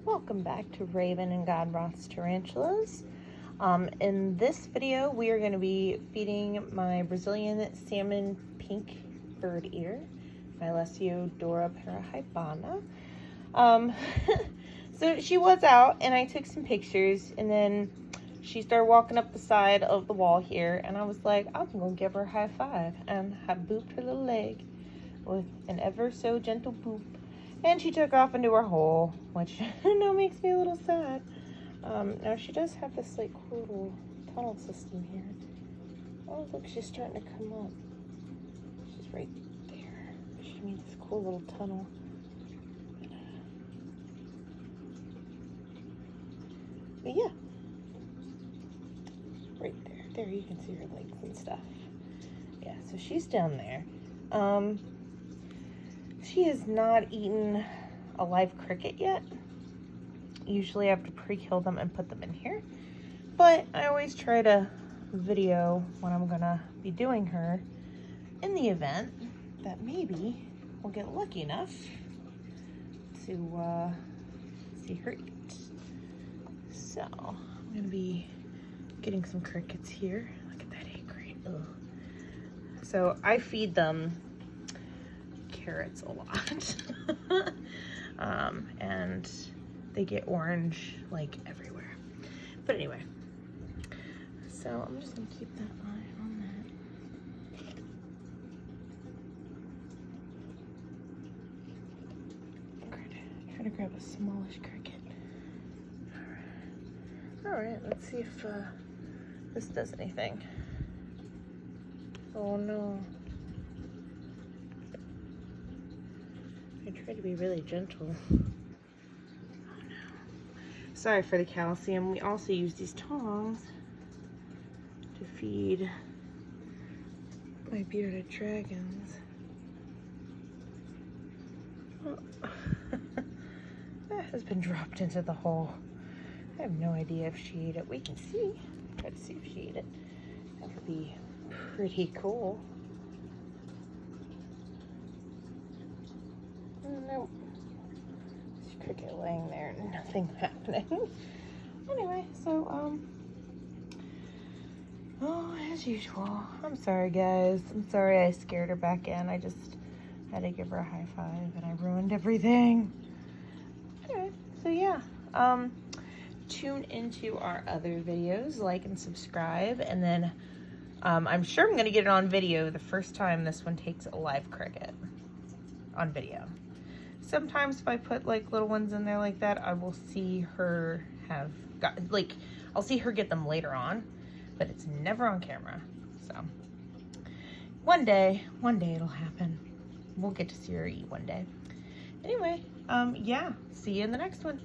Welcome back to Raven and Godroth's Tarantulas. In this video, we are going to be feeding my Brazilian Salmon Pink Bird-eating by Lasiodora parahybana. So she was out and I took some pictures, and then she started walking up the side of the wall here, and I was like, I'm going to give her a high five, and I booped her little leg with an ever so gentle boop. And she took off into her hole, which now makes me a little sad. Now she does have this like cool little tunnel system here. Oh, look, she's starting to come up. She's right there. She made this cool little tunnel. But yeah, right there. There you can see her legs and stuff. Yeah, so she's down there. She has not eaten a live cricket yet. Usually I have to pre-kill them and put them in here. But I always try to video when I'm gonna be doing her in the event that maybe we'll get lucky enough to see her eat. So I'm gonna be getting some crickets here. Look at that egg crate. Ugh. So I feed them carrots a lot. And they get orange like everywhere. But anyway, so I'm just gonna keep that eye on that. Try to grab a smallish cricket. Alright, let's see if this does anything. Oh no. I try to be really gentle. Oh no. Sorry for the calcium. We also use these tongs to feed my bearded dragons. Oh. That has been dropped into the hole. I have no idea if she ate it. We can see. Try to see if she ate it. That would be pretty cool. Nope. There's a cricket laying there and nothing happening. Anyway, so, oh, as usual. I'm sorry, guys. I'm sorry I scared her back in. I just had to give her a high five and I ruined everything. Anyway, so yeah. Tune into our other videos, like and subscribe, and then I'm sure I'm going to get it on video the first time this one takes a live cricket on video. Sometimes if I put like little ones in there like that, I will see her I'll see her get them later on, but it's never on camera. So one day it'll happen. We'll get to see her eat one day. Anyway, yeah, see you in the next one.